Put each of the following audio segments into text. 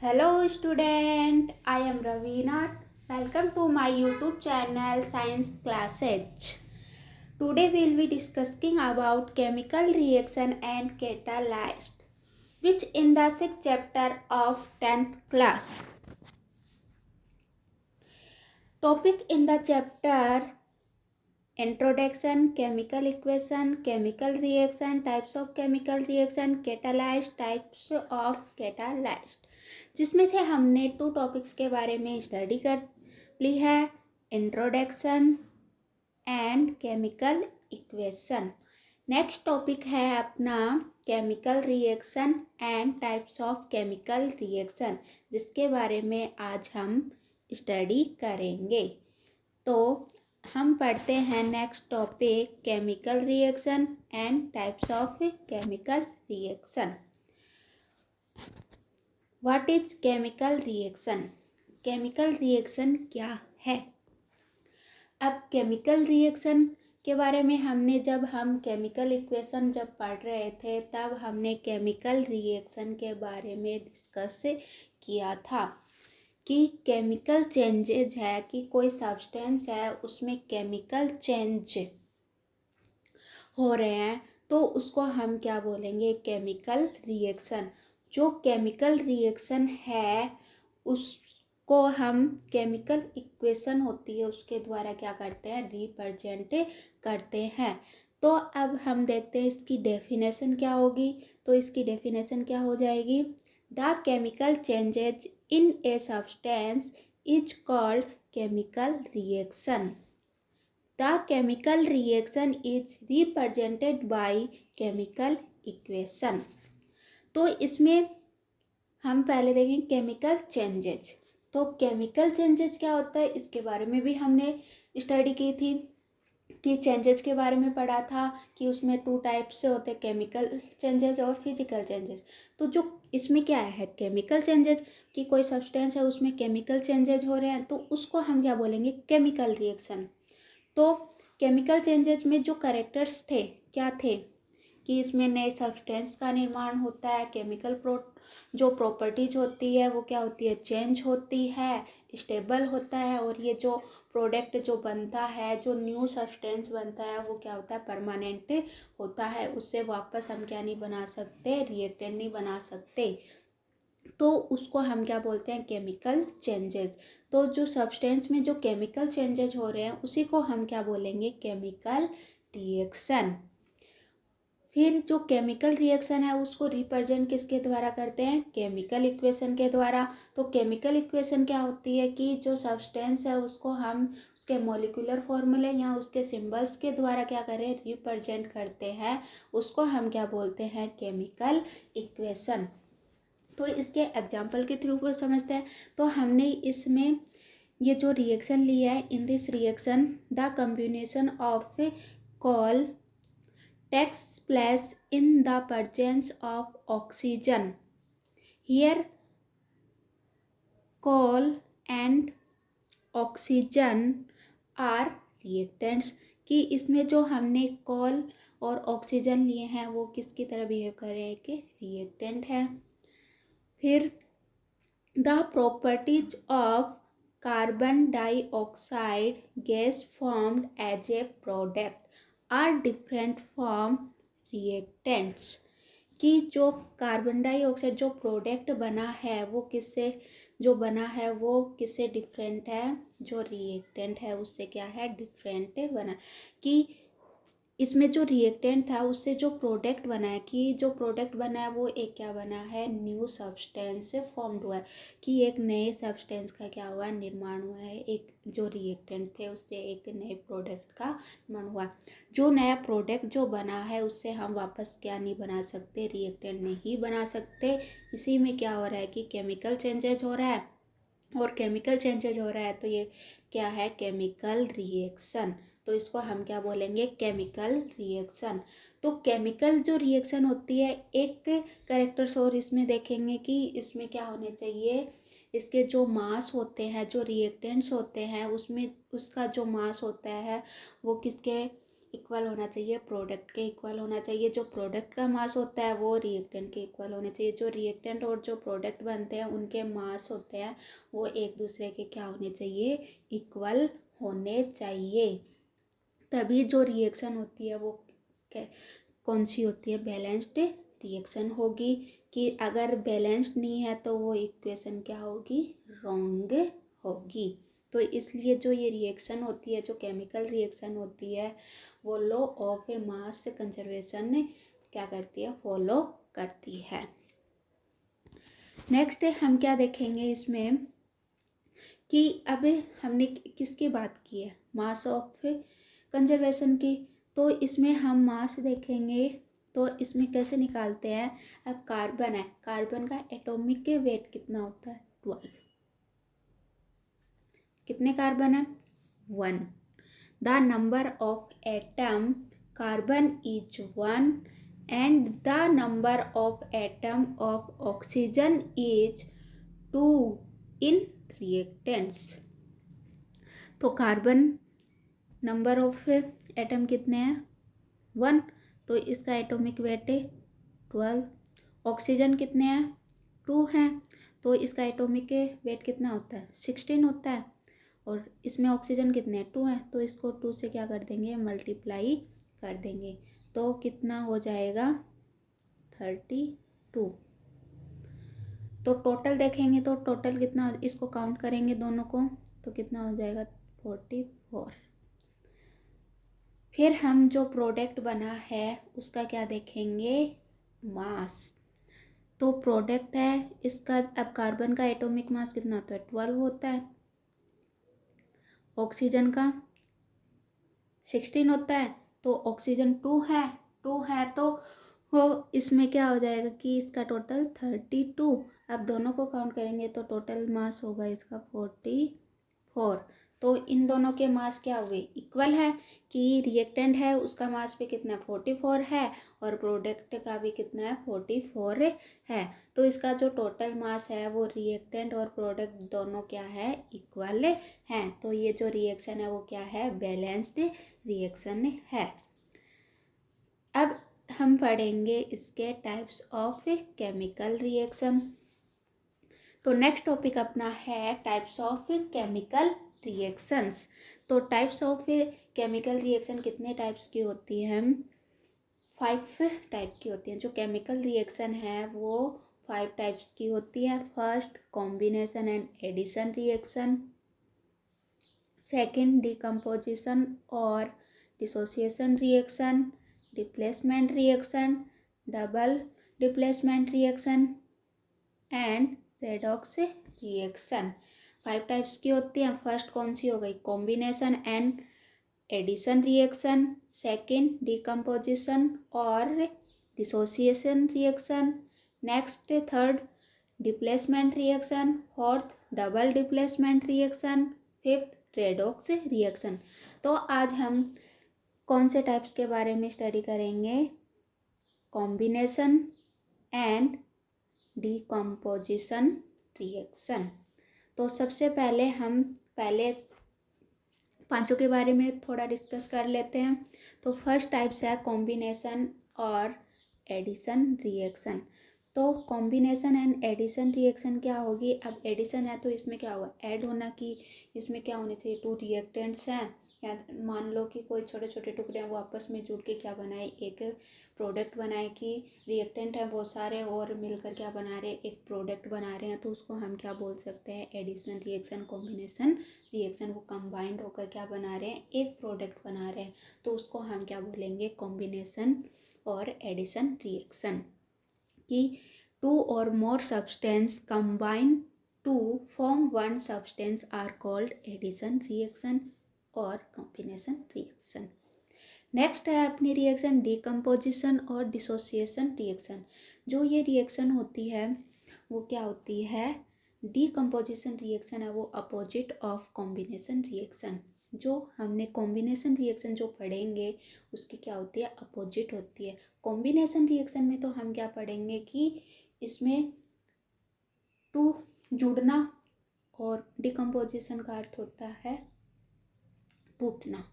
Hello student, I am Ravina. Welcome to my YouTube channel Science Classes. Today we will be discussing about chemical reaction and catalyst, which in the 6th chapter of 10th class. Topic in the chapter: Introduction, chemical equation, chemical reaction, types of chemical reaction, catalyst, types of catalyst, जिसमें से हमने 2 topics के बारे में study कर ली है, introduction and chemical equation. Next topic है अपना chemical reaction and types of chemical reaction, जिसके बारे में आज हम स्टडी करेंगे। तो हम पढ़ते हैं next topic chemical reaction and types of chemical reaction. What is chemical reaction? Chemical reaction क्या है? अब केमिकल रिएक्शन के बारे में हम केमिकल इक्वेशन जब पढ़ रहे थे तब हमने केमिकल रिएक्शन के बारे में डिस्कस किया था कि केमिकल चेंजेज है कि कोई सब्सटेंस है उसमें केमिकल चेंज हो रहे हैं तो उसको हम क्या बोलेंगे? Chemical reaction. जो केमिकल रिएक्शन है उसको हम केमिकल इक्वेशन होती है उसके द्वारा क्या करते हैं? रिप्रेजेंट करते हैं। तो अब हम देखते हैं इसकी डेफिनेशन क्या होगी। तो इसकी डेफिनेशन क्या हो जाएगी? The chemical changes in a substance is called chemical reaction. The chemical reaction is represented by chemical equation. तो इसमें हम पहले देखें केमिकल चेंजेज। तो केमिकल चेंजेज क्या होता है इसके बारे में भी हमने स्टडी की थी कि चेंजेस के बारे में पढ़ा था कि उसमें 2 टाइप्स से होते हैं, केमिकल चेंजेस और फिजिकल चेंजेस। तो जो इसमें क्या है केमिकल चेंजेस कि कोई सब्सटेंस है उसमें केमिकल चेंजेस हो रहे हैं तो उसको हम क्या बोलेंगे? Chemical reaction. तो केमिकल चेंजेस में जो कैरेक्टर्स थे क्या थे कि इसमें नए सब्सटेंस का निर्माण होता है, केमिकल जो प्रॉपर्टीज होती है वो क्या होती है? चेंज होती है, स्टेबल होता है, और ये जो प्रोडक्ट जो बनता है, जो न्यू सब्सटेंस बनता है वो क्या होता है? परमानेंट होता है। उससे वापस हम क्या नहीं बना सकते? रिएक्टेंट नहीं बना सकते। तो उसको हम क्या बोलते हैं? Chemical changes. तो जो सब्सटेंस में जो केमिकल चेंजेस हो रहे हैं उसी को हम क्या बोलेंगे? Chemical reaction. फिर जो केमिकल रिएक्शन है उसको रिप्रेजेंट किसके द्वारा करते हैं? केमिकल इक्वेशन के द्वारा। तो केमिकल इक्वेशन क्या होती है कि जो सब्सटेंस है उसको हम उसके मॉलिक्यूलर फॉर्मूले या उसके सिंबल्स के द्वारा क्या करें? रिप्रेजेंट करते हैं। उसको हम क्या बोलते हैं? Chemical equation. तो इसके एग्जाम्पल के थ्रू को समझते हैं। तो हमने इसमें ये जो रिएक्शन लिया है, इन this reaction the combination of call takes place in the presence of oxygen. Here coal and oxygen are reactants। कि इसमें जो हमने कॉल और ऑक्सीजन लिए हैं वो किसकी तरह बिहेव कर रहे हैं? कि रिएक्टेंट है। फिर the properties of carbon dioxide gas formed as a product are different from reactants. कि जो कार्बन डाइऑक्साइड जो प्रोडक्ट बना है वो किससे जो बना है वो किससे डिफरेंट है? जो रिएक्टेंट है उससे क्या है? डिफरेंट बना। कि इसमें जो रिएक्टेंट था उससे जो प्रोडक्ट बना है कि जो प्रोडक्ट बना है वो एक क्या बना है? न्यू सब्सटेंस से फॉर्म्ड हुआ है। कि एक नए सब्सटेंस का क्या हुआ? निर्माण हुआ है। एक जो रिएक्टेंट थे उससे एक नए प्रोडक्ट का निर्माण हुआ। जो नया प्रोडक्ट जो बना है उससे हम वापस क्या नहीं बना सकते? रिएक्टेंट नहीं बना सकते। इसी में क्या हो रहा है कि केमिकल चेंजेज हो रहा है, और केमिकल चेंजेज हो रहा है तो ये क्या है? Chemical reaction. तो इसको हम क्या बोलेंगे? Chemical reaction. तो केमिकल जो रिएक्शन होती है एक कैरेक्टर्स और इसमें देखेंगे कि इसमें क्या होने चाहिए? इसके जो मास होते हैं, जो रिएक्टेंट्स होते हैं उसमें उसका जो मास होता है वो किसके इक्वल होना चाहिए, प्रोडक्ट के इक्वल होना चाहिए। जो प्रोडक्ट का मास होता है वो रिएक्टेंट के इक्वल होने चाहिए। जो रिएक्टेंट और जो प्रोडक्ट बनते हैं उनके मास होते हैं वो एक दूसरे के क्या होने चाहिए, इक्वल होने चाहिए। तभी जो रिएक्शन होती है वो कौन सी होती है, बैलेंस्ड रिएक्शन होगी। कि अगर बैलेंस्ड नहीं है तो वो इक्वेशन क्या होगी, रॉन्ग होगी। तो इसलिए जो ये रिएक्शन होती है, जो केमिकल रिएक्शन होती है, वो लॉ ऑफ मास कंजर्वेशन क्या करती है, फॉलो करती है। नेक्स्ट हम क्या देखेंगे इसमें कि अब हमने किसकी बात की है, मास ऑफ कंजर्वेशन की। तो इसमें हम मास देखेंगे तो इसमें कैसे निकालते हैं। अब कार्बन है, कार्बन का एटॉमिक वेट कितना होता है, 12। कितने कार्बन है, 1। The number of atom carbon is 1 and the number of atom of oxygen is 2 in reactants. तो कार्बन नंबर ऑफ एटम कितने हैं, 1, तो इसका एटॉमिक वेट है 12। ऑक्सीजन कितने हैं, 2 हैं, तो इसका एटॉमिक वेट कितना होता है, 16 होता है। और इसमें ऑक्सीजन कितने हैं, 2 हैं, तो इसको 2 से क्या कर देंगे, मल्टीप्लाई कर देंगे। तो कितना हो जाएगा, 32। तो टोटल देखेंगे तो टोटल कितना, इसको काउंट करेंगे दोनों को तो कितना हो जाएगा, 44। फिर हम जो प्रोडक्ट बना है उसका क्या देखेंगे, मास। तो प्रोडक्ट है इसका, अब कार्बन का एटॉमिक मास कितना होता है, 12 होता है। ऑक्सीजन का 16 होता है, तो ऑक्सीजन 2 है तो वो इसमें क्या हो जाएगा कि इसका टोटल 32। अब दोनों को काउंट करेंगे तो टोटल मास होगा इसका 44। तो इन दोनों के मास क्या हुए, इक्वल है। कि रिएक्टेंट है उसका मास भी कितना 44 है और प्रोडक्ट का भी कितना है, 44 है। तो इसका जो टोटल मास है वो रिएक्टेंट और प्रोडक्ट दोनों क्या है, इक्वल हैं। तो ये जो रिएक्शन है वो क्या है, बैलेंस्ड रिएक्शन है। अब हम पढ़ेंगे इसके टाइप्स ऑफ केमिकल रिएक्शन। तो नेक्स्ट टॉपिक अपना है टाइप्स ऑफ केमिकल रिएक्शंस। तो टाइप्स ऑफ केमिकल रिएक्शन कितने टाइप्स की होती हैं, 5 टाइप की होती हैं। जो केमिकल रिएक्शन है वो 5 टाइप्स की होती है। First, combination and addition reaction. Second, decomposition और dissociation reaction, replacement reaction, double replacement reaction and redox reaction. 5 types की होती हैं। फर्स्ट कौन सी हो गई, combination and addition reaction. Second, decomposition और dissociation reaction. Next third, displacement reaction. Fourth, double displacement reaction. Fifth, redox reaction. तो आज हम कौन से टाइप्स के बारे में स्टडी करेंगे, कॉम्बिनेशन एंड डिकम्पोजिशन रिएक्शन। तो सबसे पहले हम पांचों के बारे में थोड़ा डिस्कस कर लेते हैं। तो फर्स्ट टाइप्स है कॉम्बिनेशन और एडिशन रिएक्शन। तो कॉम्बिनेशन एंड एडिशन रिएक्शन क्या होगी, अब एडिशन है तो इसमें क्या होगा, ऐड होना। कि इसमें क्या होने चाहिए, 2 रिएक्टेंट्स हैं या मान लो कि कोई छोटे छोटे टुकड़े हैं वो आपस में जुड़ के क्या बनाए, एक प्रोडक्ट बनाए। कि रिएक्टेंट है बहुत सारे और मिलकर क्या बना रहे हैं, एक प्रोडक्ट बना रहे हैं। तो उसको हम क्या बोल सकते हैं, एडिशन रिएक्शन। कॉम्बिनेशन रिएक्शन वो कंबाइंड होकर क्या बना रहे हैं, एक प्रोडक्ट बना रहे हैं, तो उसको हम क्या बोलेंगे, कॉम्बिनेशन और एडिशन रिएक्शन। कि 2 और more substance combine to form one substance are called addition reaction और combination reaction। नेक्स्ट है अपनी रिएक्शन डिकम्पोजिशन और डिसोसिएशन रिएक्शन। जो ये रिएक्शन होती है वो क्या होती है, डिकम्पोजिशन रिएक्शन है वो अपोजिट ऑफ कॉम्बिनेशन रिएक्शन। जो हमने कॉम्बिनेशन रिएक्शन जो पढ़ेंगे उसकी क्या होती है, अपोजिट होती है। कॉम्बिनेशन रिएक्शन में तो हम क्या पढ़ेंगे कि इसमें 2 जुड़ना और डिकम्पोजिशन का अर्थ होता है टूटना।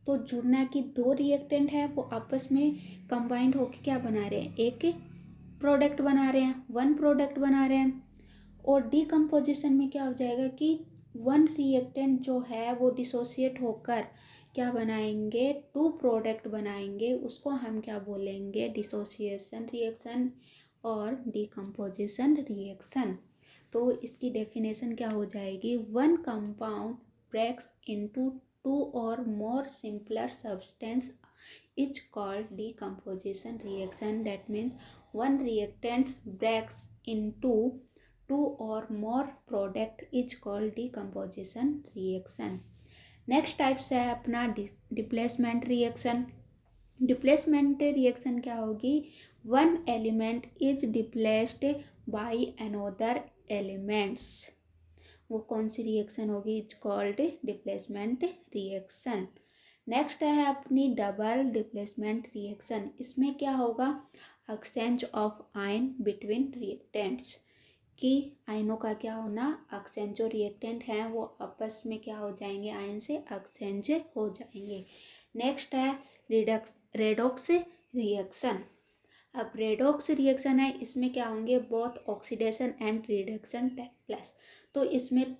तो जुड़ना कि दो रिएक्टेंट है वो आपस में कंबाइंड होकर क्या बना रहे हैं, एक प्रोडक्ट बना रहे हैं, वन प्रोडक्ट बना रहे हैं। और डीकम्पोजिशन में क्या हो जाएगा कि वन रिएक्टेंट जो है वो डिसोसिएट होकर क्या बनाएंगे, टू प्रोडक्ट बनाएंगे। उसको हम क्या बोलेंगे, डिसोसिएशन रिएक्शन और डीकम्पोजिशन रिएक्शन। तो इसकी डेफिनेशन क्या हो जाएगी, one compound breaks into two or more simpler substance is called decomposition reaction. That means one reactant breaks into two or more product is called decomposition reaction. Next types है अपना displacement reaction. Displacement reaction क्या होगी, one element is displaced by another elements. वो कौन सी reaction होगी, is called displacement reaction. Next है अपनी डबल डिप्लेसमेंट रिएक्शन। इसमें क्या होगा, exchange of ion between reactants, कि आयनों का क्या होना, एक्सचेंज, जो रिएक्टेंट हैं वो आपस में क्या हो जाएंगे, आयन से एक्सचेंज हो जाएंगे। नेक्स्ट है रेडॉक्स रिएक्शन। अब रेडॉक्स रिएक्शन है, इसमें क्या होंगे, both oxidation and reduction take place. तो इसमें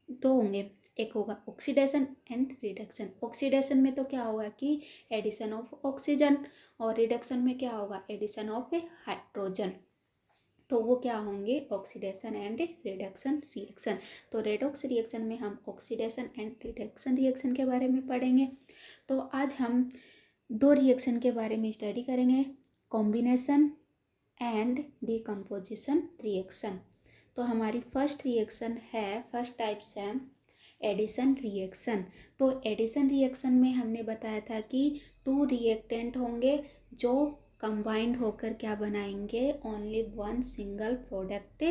दो होंगे, एक होगा ऑक्सीडेशन एंड रिडक्शन। ऑक्सीडेशन में तो क्या होगा कि एडिशन ऑफ ऑक्सीजन, और रिडक्शन में क्या होगा, एडिशन ऑफ हाइड्रोजन। तो वो क्या होंगे, ऑक्सीडेशन एंड रिडक्शन रिएक्शन। तो रेडॉक्स रिएक्शन में हम ऑक्सीडेशन एंड रिडक्शन रिएक्शन के बारे में पढ़ेंगे। तो आज हम दो रिएक्शन के बारे में स्टडी करेंगे, कॉम्बिनेशन एंड डीकम्पोजिशन रिएक्शन। तो हमारी फर्स्ट रिएक्शन है, फर्स्ट टाइप्स है एडिशन रिएक्शन। तो एडिशन रिएक्शन में हमने बताया था कि टू रिएक्टेंट होंगे जो कंबाइंड होकर क्या बनाएंगे, ओनली वन सिंगल प्रोडक्ट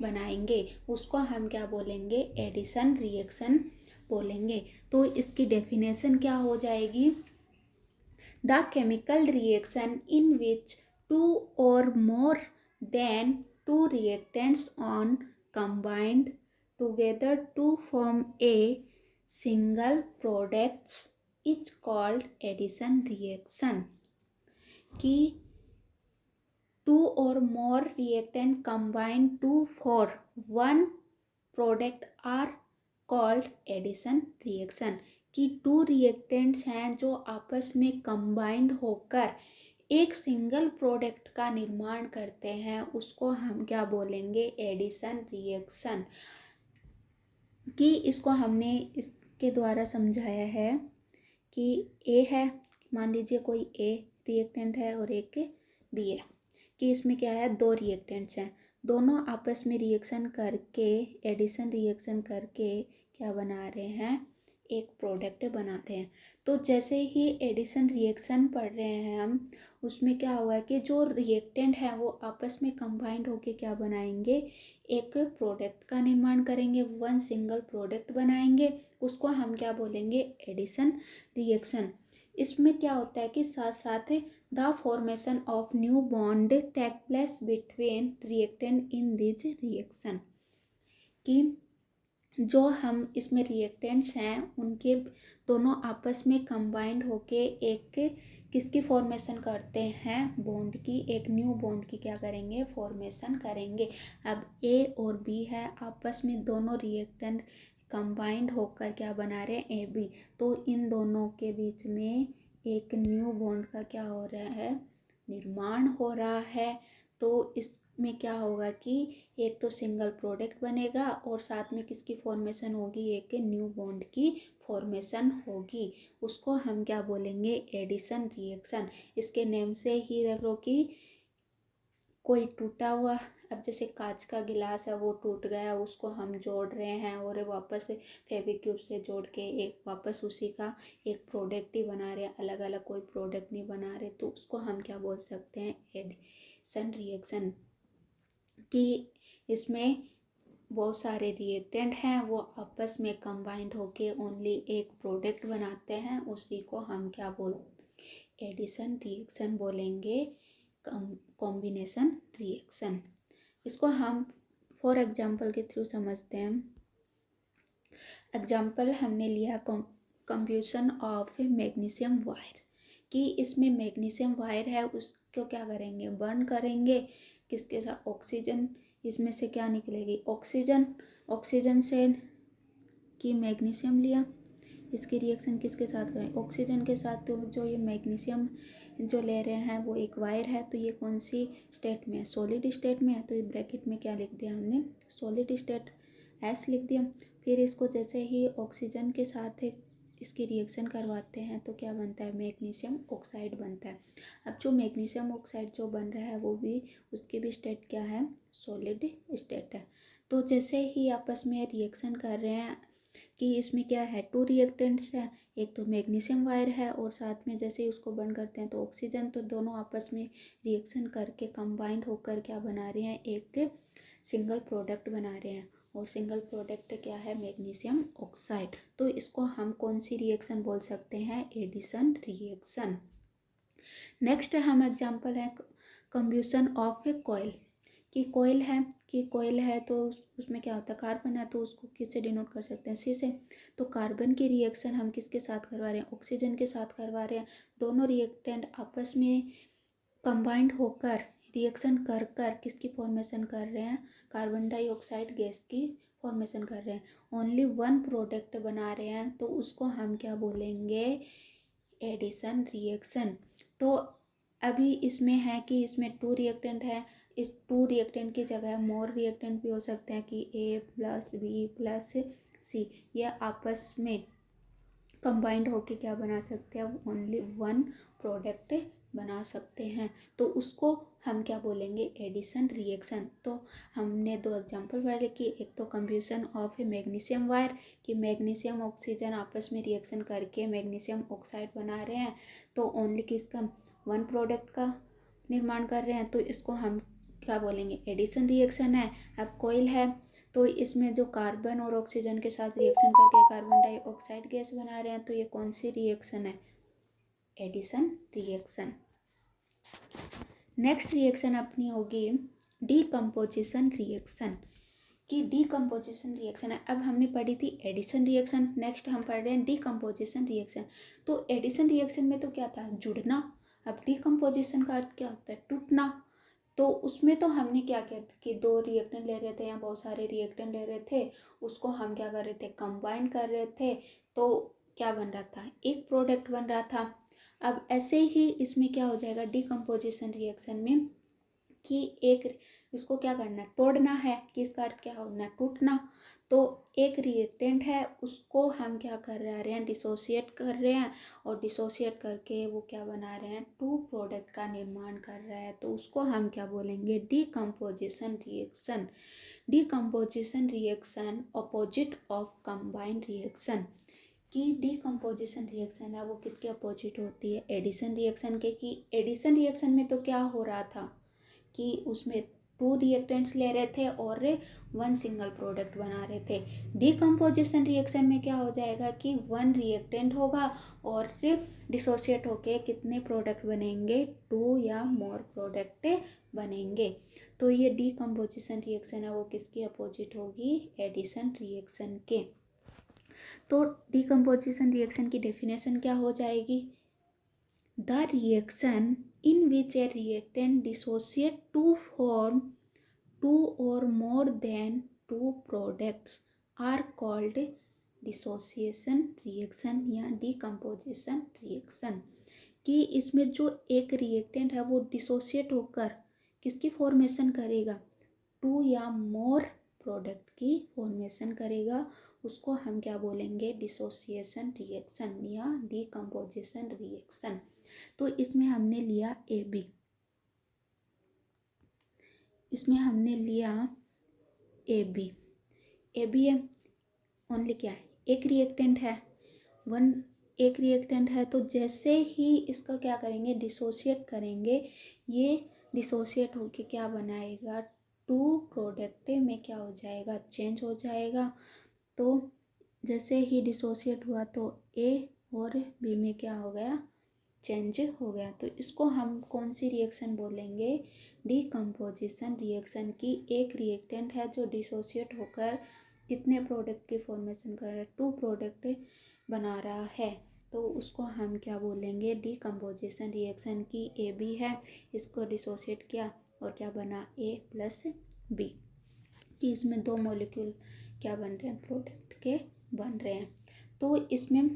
बनाएंगे। उसको हम क्या बोलेंगे, एडिशन रिएक्शन बोलेंगे। तो इसकी डेफिनेशन क्या हो जाएगी, the chemical reaction in which two or more than two reactants on combined together to form a single product is called addition reaction। कि two or more reactant combine to for one product are called addition reaction. कि two reactants हैं जो आपस में combined होकर एक single product का निर्माण करते हैं, उसको हम क्या बोलेंगे, एडिशन रिएक्शन। कि इसको हमने इसके द्वारा समझाया है कि ए है, मान लीजिए कोई ए रिएक्टेंट है और एक बी है, कि इसमें क्या है, दो रिएक्टेंट्स हैं, दोनों आपस में रिएक्शन करके, एडिशन रिएक्शन करके क्या बना रहे हैं, एक प्रोडक्ट बना रहे हैं। तो जैसे ही एडिशन रिएक्शन पढ़ रहे हैं हम, उसमें क्या होगा कि जो रिएक्टेंट है वो आपस में कंबाइंड होके क्या बनाएंगे, एक प्रोडक्ट का निर्माण करेंगे, वन सिंगल प्रोडक्ट बनाएंगे। उसको हम क्या बोलेंगे, एडिशन रिएक्शन। इसमें क्या होता है कि साथ साथ the formation of new bond take place between reactant in this reaction. कि जो हम इसमें रिएक्टेंट्स हैं उनके दोनों आपस में कंबाइंड होके एक किसकी फॉर्मेशन करते हैं, बॉन्ड की, एक न्यू बॉन्ड की क्या करेंगे, फॉर्मेशन करेंगे। अब ए और बी है, आपस में दोनों रिएक्टेंट कंबाइंड होकर क्या बना रहे हैं, ए बी। तो इन दोनों के बीच में एक न्यू बॉन्ड का क्या हो रहा है, निर्माण हो रहा है। तो इसमें क्या होगा कि एक तो सिंगल प्रोडक्ट बनेगा और साथ में किसकी फॉर्मेशन होगी, एक न्यू बॉन्ड की फॉर्मेशन होगी। उसको हम क्या बोलेंगे, एडिशन रिएक्शन। इसके नेम से ही देख लो कि कोई टूटा हुआ, अब जैसे कांच का गिलास है वो टूट गया, उसको हम जोड़ रहे हैं और वापस फेविक्यूब से जोड़ के एक वापस उसी का एक प्रोडक्ट ही बना रहे हैं, अलग अलग कोई प्रोडक्ट नहीं बना रहे। तो उसको हम क्या बोल सकते हैं, एडिशन रिएक्शन। कि इसमें बहुत सारे रिएक्टेंट हैं वो आपस में कंबाइंड होके ओनली एक प्रोडक्ट बनाते हैं, उसी को हम क्या बोलते, एडिशन रिएक्शन बोलेंगे, कॉम्बिनेशन रिएक्शन। इसको हम फॉर एग्जांपल के थ्रू समझते हैं। एग्जांपल हमने लिया कंप्यूशन ऑफ मैग्नीशियम वायर, कि इसमें मैग्नीशियम वायर है उसको क्या करेंगे, बर्न करेंगे, किसके साथ, ऑक्सीजन, इसमें से क्या निकलेगी, ऑक्सीजन, ऑक्सीजन से कि मैग्नीशियम लिया, इसकी रिएक्शन किसके साथ करें, ऑक्सीजन के साथ। तो जो ये मैग्नीशियम जो ले रहे हैं वो एक वायर है, तो ये कौन सी स्टेट में है, सॉलिड स्टेट में है, तो ये ब्रैकेट में क्या लिख दिया हमने, सॉलिड स्टेट एस लिख दिया। फिर इसको जैसे ही ऑक्सीजन के साथ इसकी रिएक्शन करवाते हैं तो क्या बनता है, मैग्नीशियम ऑक्साइड बनता है। अब जो मैग्नीशियम ऑक्साइड जो बन रहा है वो भी, उसकी भी स्टेट क्या है, सॉलिड स्टेट है। तो जैसे ही आपस में रिएक्शन कर रहे हैं कि इसमें क्या है, टू रिएक्टेंट्स है, एक तो मैग्नीशियम वायर है और साथ में जैसे ही उसको बर्न करते हैं तो ऑक्सीजन, तो दोनों आपस में रिएक्शन करके कंबाइंड होकर क्या बना रहे हैं, एक सिंगल प्रोडक्ट बना रहे हैं, और सिंगल प्रोडक्ट क्या है, मैग्नीशियम ऑक्साइड। तो इसको हम कौन सी रिएक्शन बोल सकते हैं, एडिशन रिएक्शन। नेक्स्ट हम एग्जांपल है कंब्यूशन ऑफ ए कॉइल, कि कोयल है तो उसमें क्या होता है, कार्बन है, तो उसको किससे डिनोट कर सकते हैं, सी से। तो कार्बन की रिएक्शन हम किसके साथ करवा रहे हैं, ऑक्सीजन के साथ करवा रहे हैं। दोनों रिएक्टेंट आपस में कंबाइंड होकर रिएक्शन कर कर किसकी फॉर्मेशन कर रहे हैं, कार्बन डाइऑक्साइड गैस की फॉर्मेशन कर रहे हैं। ओनली वन प्रोडक्ट बना रहे हैं तो उसको हम क्या बोलेंगे, एडिशन रिएक्शन। तो अभी इसमें है कि इसमें टू रिएक्टेंट है, इस टू रिएक्टेंट की जगह मोर रिएक्टेंट भी हो सकते हैं, कि ए प्लस बी प्लस सी, ये आपस में कंबाइंड होके क्या बना सकते हैं, ओनली वन प्रोडक्ट बना सकते हैं। तो उसको हम क्या बोलेंगे, एडिशन रिएक्शन। तो हमने दो एग्जांपल पढ़े कि एक तो कंब्यूशन ऑफ ए मैग्नीशियम वायर, कि मैग्नीशियम ऑक्सीजन आपस में रिएक्शन करके मैग्नीशियम ऑक्साइड बना रहे हैं, तो ओनली किसका, वन प्रोडक्ट का निर्माण कर रहे हैं, तो इसको हम क्या बोलेंगे, एडिशन रिएक्शन है। अब कोयल है तो इसमें जो कार्बन और ऑक्सीजन के साथ रिएक्शन करके कार्बन डाइऑक्साइड गैस बना रहे हैं, तो ये कौन सी रिएक्शन है, एडिशन रिएक्शन। नेक्स्ट रिएक्शन अपनी होगी डीकम्पोजिशन रिएक्शन, कि डीकम्पोजिशन रिएक्शन है। अब हमने पढ़ी थी एडिशन रिएक्शन, नेक्स्ट हम पढ़ रहे हैं डीकम्पोजिशन रिएक्शन। तो एडिशन रिएक्शन में तो क्या था, जुड़ना। अब डीकम्पोजिशन का अर्थ क्या होता है, टूटना। तो उसमें तो हमने क्या किया कि दो रिएक्टेंट ले रहे थे या बहुत सारे रिएक्टेंट ले रहे थे, उसको हम क्या कर रहे थे, कंबाइन कर रहे थे, तो क्या बन रहा था, एक प्रोडक्ट बन रहा था। अब ऐसे ही इसमें क्या हो जाएगा डीकम्पोजिशन रिएक्शन में, कि एक उसको क्या करना है, तोड़ना है, कि इसका अर्थ क्या होना, टूटना। तो एक रिएक्टेंट है उसको हम क्या कर रहे हैं, डिसोसिएट कर रहे हैं, और डिसोसिएट करके वो क्या बना रहे हैं, टू प्रोडक्ट का निर्माण कर रहा है, तो उसको हम क्या बोलेंगे, decomposition reaction. Decomposition reaction opposite of combined reaction, कि डीकम्पोजिशन रिएक्शन है वो किसके अपोजिट होती है, एडिशन रिएक्शन के। कि एडिशन रिएक्शन में तो क्या हो रहा था कि उसमें टू रिएक्टेंट्स ले रहे थे और वन सिंगल प्रोडक्ट बना रहे थे। डीकम्पोजिशन रिएक्शन में क्या हो जाएगा कि वन रिएक्टेंट होगा और डिसोसिएट होके कितने प्रोडक्ट बनेंगे, टू या मोर प्रोडक्ट बनेंगे। तो ये डीकम्पोजिशन रिएक्शन है वो किसकी अपोजिट होगी, एडिशन रिएक्शन के। तो डीकम्पोजिशन रिएक्शन की डेफिनेशन क्या हो जाएगी, the reaction in which a reactant dissociate to form two or more than two products are called dissociation reaction या decomposition reaction। कि इसमें जो एक रिएक्टेंट है वो डिसोसिएट होकर किसकी फॉर्मेशन करेगा, टू या मोर प्रोडक्ट की फॉर्मेशन करेगा, उसको हम क्या बोलेंगे, डिसोसिएशन रिएक्शन या डीकम्पोजिशन रिएक्शन। तो इसमें हमने लिया ए बी, इसमें हमने लिया ए बी है, ओनली क्या है, एक रिएक्टेंट है, वन एक रिएक्टेंट है। तो जैसे ही इसका क्या करेंगे, डिसोसिएट करेंगे, ये डिसोसिएट होके क्या बनाएगा, टू प्रोडक्ट में क्या हो जाएगा, चेंज हो जाएगा। तो जैसे ही डिसोसिएट हुआ तो ए और बी में क्या हो गया, चेंज हो गया। तो इसको हम कौन सी रिएक्शन बोलेंगे, डीकम्पोजिशन रिएक्शन। की एक रिएक्टेंट है जो डिसोसिएट होकर कितने प्रोडक्ट की फॉर्मेशन कर रहा है, टू प्रोडक्ट बना रहा है तो उसको हम क्या बोलेंगे, डिकम्पोजिशन रिएक्शन की ए बी है, इसको डिसोसिएट किया और क्या बना ए प्लस बी, कि इसमें दो मॉलिक्यूल क्या बन रहे हैं, प्रोडक्ट के बन रहे हैं। तो इसमें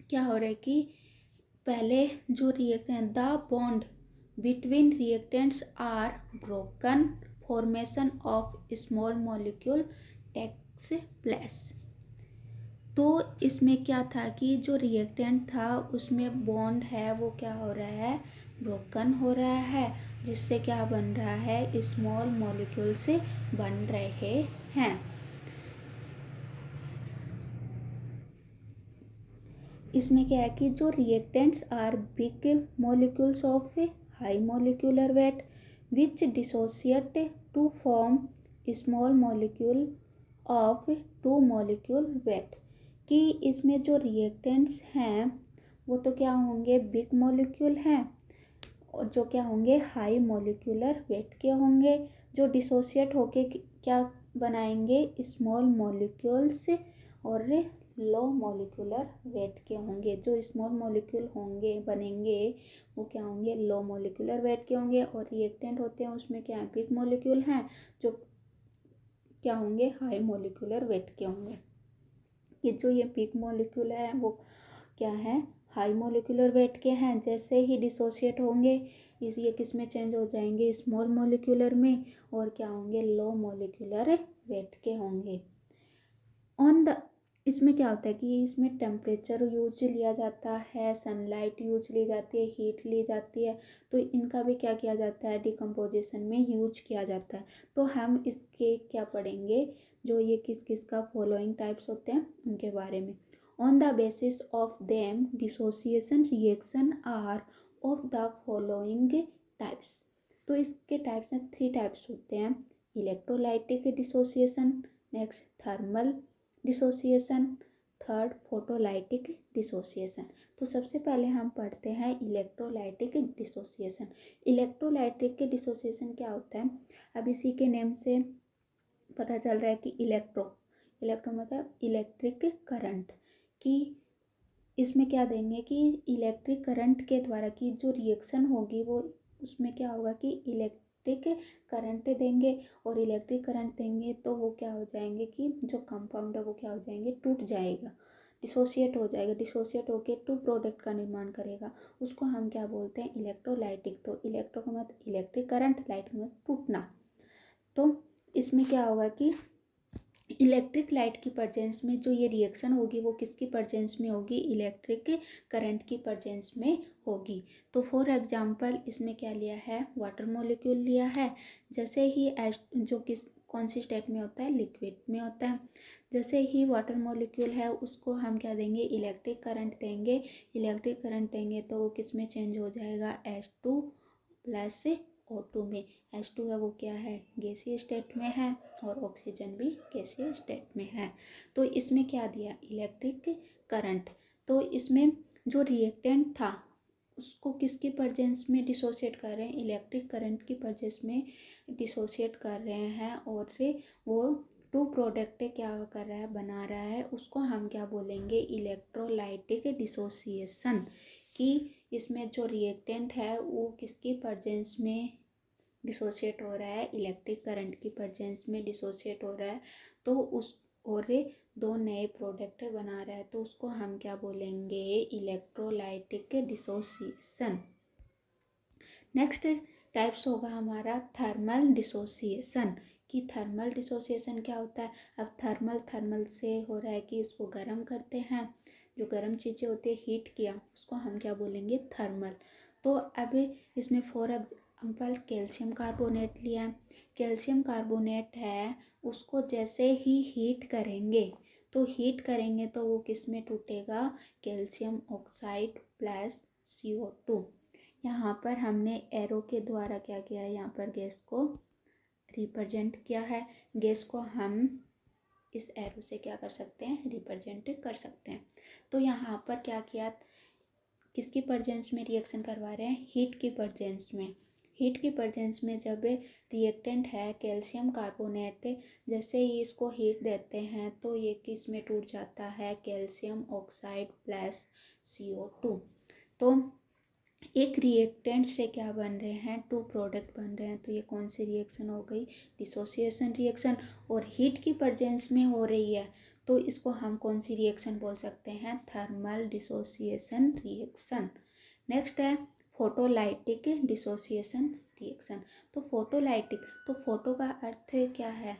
क्या हो रहा है कि पहले जो reactant, the bond between reactants are broken, formation of small molecule takes place. तो इसमें क्या था कि जो रिएक्टेंट था उसमें बॉन्ड है वो क्या हो रहा है, ब्रोकन हो रहा है, जिससे क्या बन रहा है, स्मॉल मॉलिक्यूल से बन रहे हैं। इसमें क्या है कि जो reactants are big molecules of high molecular weight which dissociate to form small molecule of two molecule weight, कि इसमें जो रिएक्टेंट्स हैं वो तो क्या होंगे, बिग मॉलिक्यूल हैं, और जो क्या होंगे, हाई मॉलिक्यूलर वेट के होंगे, जो डिसोसिएट होके क्या बनाएंगे, स्मॉल मॉलिक्यूल्स और लो मॉलिक्यूलर वेट के होंगे। जो स्मॉल मॉलिक्यूल होंगे बनेंगे वो क्या होंगे, लो मॉलिक्यूलर वेट के होंगे, और रिएक्टेंट होते हैं उसमें क्या है, बिग मॉलिक्यूल हैं जो क्या होंगे, हाई मॉलिक्यूलर वेट के होंगे। ये जो ये बिग मॉलिक्यूल है वो क्या है, हाई मॉलिक्यूलर वेट के हैं, जैसे ही डिसोसिएट होंगे ये किस में चेंज हो जाएंगे, स्मॉल मॉलिक्यूलर में, और क्या होंगे, लो मॉलिक्यूलर वेट के होंगे। ऑन द इसमें क्या होता है कि इसमें टेम्परेचर यूज लिया जाता है, सनलाइट यूज ली जाती है, हीट ली जाती है, तो इनका भी क्या किया जाता है, डिकम्पोजिशन में यूज किया जाता है। तो हम इसके क्या पढ़ेंगे, जो ये किस किस का फॉलोइंग टाइप्स होते हैं उनके बारे में। On the basis of them dissociation reaction are of the following types. तो इसके टाइप्स में 3 टाइप्स होते हैं, electrolytic dissociation, next thermal dissociation, third photolytic dissociation. तो सबसे पहले हम पढ़ते हैं इलेक्ट्रोलाइटिक डिसोसिएशन। इलेक्ट्रोलाइटिक डिसोसिएशन क्या होता है, अब इसी के नेम से पता चल रहा है कि इलेक्ट्रो मतलब इलेक्ट्रिक करंट, कि इसमें क्या देंगे कि इलेक्ट्रिक करंट के द्वारा की जो रिएक्शन होगी वो उसमें क्या होगा कि इलेक्ट्रिक करंट देंगे, और इलेक्ट्रिक करंट देंगे तो वो क्या हो जाएंगे कि जो कंपाउंड है वो क्या हो जाएंगे, टूट जाएगा, डिसोसिएट हो जाएगा, डिसोसिएट होके टू प्रोडक्ट का निर्माण करेगा, उसको हम क्या बोलते हैं, इलेक्ट्रोलाइटिक। तो इलेक्ट्रो का मतलब इलेक्ट्रिक करंट, लाइट का मतलब टूटना। तो इसमें क्या होगा कि इलेक्ट्रिक लाइट की प्रेजेंस में जो ये रिएक्शन होगी वो किसकी प्रेजेंस में होगी, इलेक्ट्रिक करंट की प्रेजेंस में होगी। तो फॉर एग्जांपल इसमें क्या लिया है, वाटर मॉलिक्यूल लिया है, जैसे ही जो किस कौन सी स्टेट में होता है, लिक्विड में होता है, जैसे ही वाटर मॉलिक्यूल है उसको हम क्या देंगे, इलेक्ट्रिक करंट देंगे, इलेक्ट्रिक करंट देंगे तो वो किस में चेंज हो जाएगा, H2 प्लस O2 में। H2 है वो क्या है, गैसीय स्टेट में है, और ऑक्सीजन भी गैसीय स्टेट में है। तो इसमें क्या दिया, इलेक्ट्रिक करंट। तो इसमें जो रिएक्टेंट था उसको किसकी प्रेजेंस में डिसोसिएट कर रहे हैं, इलेक्ट्रिक करंट की प्रेजेंस में डिसोसिएट कर रहे हैं, और वो टू प्रोडक्ट क्या कर रहा है, बना रहा है, उसको हम क्या बोलेंगे, इलेक्ट्रोलाइटिक डिसोसिएशन, कि इसमें जो रिएक्टेंट है वो किसकी प्रेजेंस में डिसोसिएट हो रहा है, इलेक्ट्रिक करंट की प्रेजेंस में डिसोसिएट हो रहा है, तो उस और दो नए प्रोडक्ट बना रहा है, तो उसको हम क्या बोलेंगे, इलेक्ट्रोलाइटिक डिसोसिएशन। नेक्स्ट टाइप्स होगा हमारा थर्मल डिसोसिएशन, कि थर्मल डिसोसिएशन क्या होता है, अब थर्मल से हो रहा है कि इसको गर्म करते हैं, जो गर्म चीज़ें होती है हीट किया उसको हम क्या बोलेंगे, थर्मल। तो अब इसमें फॉर एग्जाम्पल कैल्शियम कार्बोनेट लिया है, कैल्शियम कार्बोनेट है उसको जैसे ही हीट करेंगे तो वो किस में टूटेगा, कैल्शियम ऑक्साइड प्लस CO2। यहाँ पर हमने एरो के द्वारा क्या किया है, यहाँ पर गैस को रिप्रेजेंट किया है, गैस को हम इस एरो से क्या कर सकते हैं, रिप्रेजेंट कर सकते हैं। तो यहाँ पर क्या किया, किसकी प्रेजेंस में रिएक्शन करवा रहे हैं, हीट की प्रेजेंस में, हीट की प्रेजेंस में जब रिएक्टेंट है कैल्शियम कार्बोनेट, जैसे ही इसको हीट देते हैं तो ये किस में टूट जाता है, कैल्शियम ऑक्साइड प्लस CO2। तो एक रिएक्टेंट से क्या बन रहे हैं, टू प्रोडक्ट बन रहे हैं। तो ये कौन सी रिएक्शन हो गई, डिसोसिएशन रिएक्शन। और हीट की प्रेजेंस में हो रही है तो इसको हम कौन सी रिएक्शन बोल सकते हैं, थर्मल डिसोसिएशन रिएक्शन। नेक्स्ट है फोटोलाइटिक डिसोसिएशन रिएक्शन। तो फोटोलाइटिक, तो फोटो का अर्थ क्या है,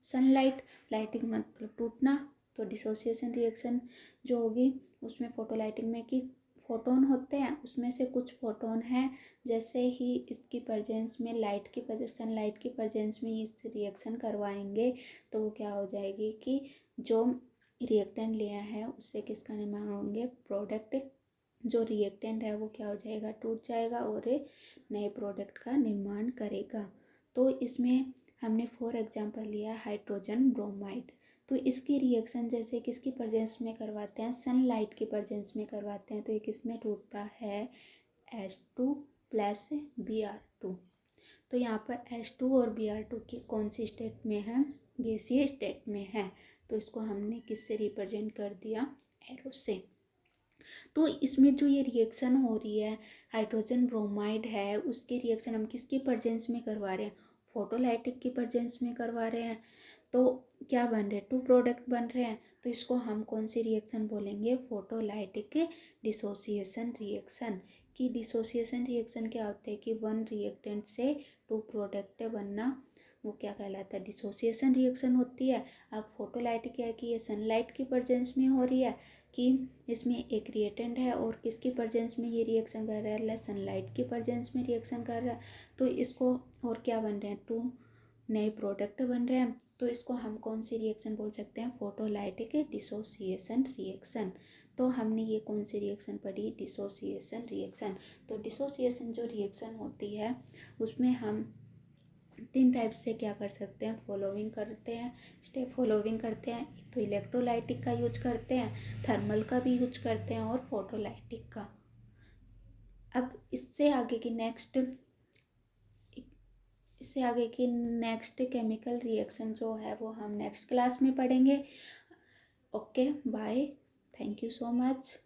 सनलाइट, लाइटिंग मतलब टूटना। तो डिसोसिएशन रिएक्शन जो होगी उसमें फोटोलाइटिंग में कि फोटोन होते हैं, उसमें से कुछ फोटोन हैं, जैसे ही इसकी प्रेजेंस में लाइट की प्रेजेंस, सनलाइट की प्रेजेंस में इस रिएक्शन करवाएंगे तो वो क्या हो जाएगी कि जो रिएक्टेंट लिया है उससे किसका निर्माण होंगे, प्रोडक्ट। जो रिएक्टेंट है वो क्या हो जाएगा, टूट जाएगा और नए प्रोडक्ट का निर्माण करेगा। तो इसमें हमने फॉर एग्जांपल लिया हाइड्रोजन ब्रोमाइड। तो इसकी रिएक्शन जैसे किसकी प्रेजेंस में करवाते हैं, सनलाइट की प्रेजेंस में करवाते हैं, तो ये किस में टूटता है, H2 प्लस Br2। तो यहाँ पर H2 और Br2 की कौन सी स्टेट में है, गैसीय स्टेट में है। तो इसको हमने किससे रिप्रेजेंट कर दिया, एरो से। तो इसमें जो ये रिएक्शन हो रही है हाइड्रोजन ब्रोमाइड है, उसकी रिएक्शन हम किसकी प्रेजेंस में करवा रहे हैं, फोटोलाइटिक की प्रेजेंस में करवा रहे हैं। तो क्या बन रहे हैं, टू प्रोडक्ट बन रहे हैं। तो इसको हम कौन सी रिएक्शन बोलेंगे, फोटोलाइटिक डिसोसिएशन रिएक्शन। की डिसोसिएशन रिएक्शन क्या होता है कि वन रिएक्टेंट से टू प्रोडक्ट बनना, वो क्या कहलाता है, डिसोसिएशन रिएक्शन होती है। अब फोटोलाइटिक क्या है कि ये सनलाइट की प्रेजेंस में हो रही है, कि इसमें एक रिएक्टेंट है और किसकी प्रेजेंस में ये रिएक्शन कर रहा है, सनलाइट की प्रेजेंस में रिएक्शन कर रहा है। तो इसको और क्या बन रहे हैं, टू नए प्रोडक्ट बन रहे हैं। तो इसको हम कौन सी रिएक्शन बोल सकते हैं, फोटोलाइटिक डिसोसिएशन रिएक्शन। तो हमने ये कौन सी रिएक्शन पढ़ी, डिसोसिएशन रिएक्शन। तो डिसोसिएशन जो रिएक्शन होती है उसमें हम तीन टाइप से क्या कर सकते हैं, फॉलोइंग करते हैं, स्टेप फॉलोइंग करते हैं। तो इलेक्ट्रोलाइटिक का यूज करते हैं, थर्मल का भी यूज करते हैं और फोटोलाइटिक का। अब इससे आगे की नेक्स्ट केमिकल रिएक्शन जो है वो हम नेक्स्ट क्लास में पढ़ेंगे। Okay bye, thank you so much.